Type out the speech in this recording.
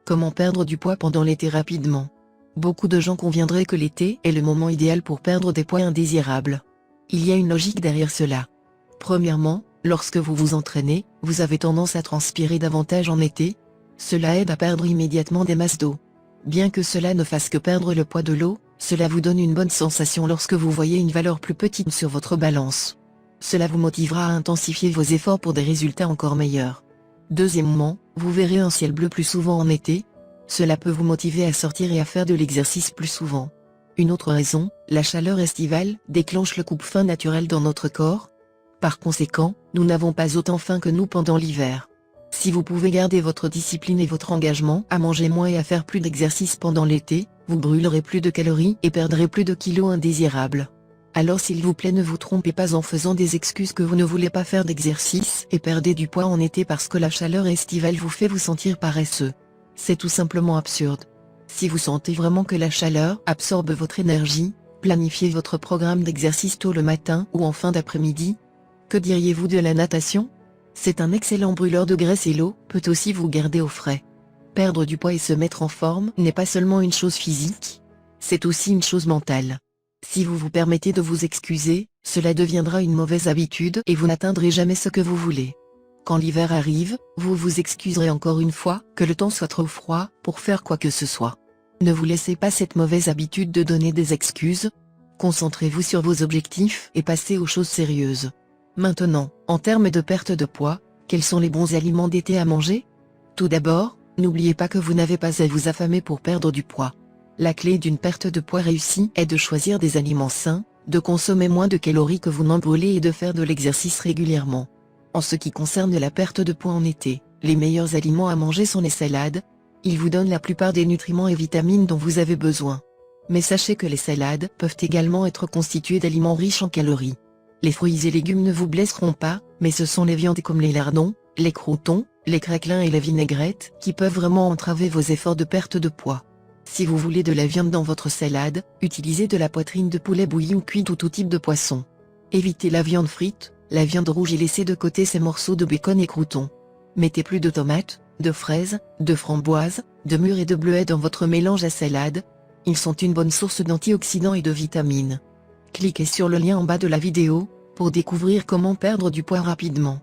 Comment perdre du poids pendant l'été rapidement? Beaucoup de gens conviendraient que l'été est le moment idéal pour perdre des poids indésirables. Il y a une logique derrière cela. Premièrement, lorsque vous vous entraînez, vous avez tendance à transpirer davantage en été. Cela aide à perdre immédiatement des masses d'eau. Bien que cela ne fasse que perdre le poids de l'eau, cela vous donne une bonne sensation lorsque vous voyez une valeur plus petite sur votre balance. Cela vous motivera à intensifier vos efforts pour des résultats encore meilleurs. Deuxièmement, vous verrez un ciel bleu plus souvent en été. Cela peut vous motiver à sortir et à faire de l'exercice plus souvent. Une autre raison, la chaleur estivale déclenche le coupe-faim naturel dans notre corps. Par conséquent, nous n'avons pas autant faim que nous pendant l'hiver. Si vous pouvez garder votre discipline et votre engagement à manger moins et à faire plus d'exercice pendant l'été, vous brûlerez plus de calories et perdrez plus de kilos indésirables. Alors s'il vous plaît, ne vous trompez pas en faisant des excuses que vous ne voulez pas faire d'exercice et perdez du poids en été parce que la chaleur estivale vous fait vous sentir paresseux. C'est tout simplement absurde. Si vous sentez vraiment que la chaleur absorbe votre énergie, planifiez votre programme d'exercice tôt le matin ou en fin d'après-midi. Que diriez-vous de la natation? C'est un excellent brûleur de graisse et l'eau peut aussi vous garder au frais. Perdre du poids et se mettre en forme n'est pas seulement une chose physique, c'est aussi une chose mentale. Si vous vous permettez de vous excuser, cela deviendra une mauvaise habitude et vous n'atteindrez jamais ce que vous voulez. Quand l'hiver arrive, vous vous excuserez encore une fois que le temps soit trop froid pour faire quoi que ce soit. Ne vous laissez pas cette mauvaise habitude de donner des excuses. Concentrez-vous sur vos objectifs et passez aux choses sérieuses. Maintenant, en termes de perte de poids, quels sont les bons aliments d'été à manger? Tout d'abord, n'oubliez pas que vous n'avez pas à vous affamer pour perdre du poids. La clé d'une perte de poids réussie est de choisir des aliments sains, de consommer moins de calories que vous n'en brûlez et de faire de l'exercice régulièrement. En ce qui concerne la perte de poids en été, les meilleurs aliments à manger sont les salades. Ils vous donnent la plupart des nutriments et vitamines dont vous avez besoin. Mais sachez que les salades peuvent également être constituées d'aliments riches en calories. Les fruits et légumes ne vous blesseront pas, mais ce sont les viandes comme les lardons, les croûtons, les craquelins et la vinaigrette qui peuvent vraiment entraver vos efforts de perte de poids. Si vous voulez de la viande dans votre salade, utilisez de la poitrine de poulet bouillie ou cuite ou tout type de poisson. Évitez la viande frite, la viande rouge et laissez de côté ces morceaux de bacon et croûtons. Mettez plus de tomates, de fraises, de framboises, de mûres et de bleuets dans votre mélange à salade. Ils sont une bonne source d'antioxydants et de vitamines. Cliquez sur le lien en bas de la vidéo pour découvrir comment perdre du poids rapidement.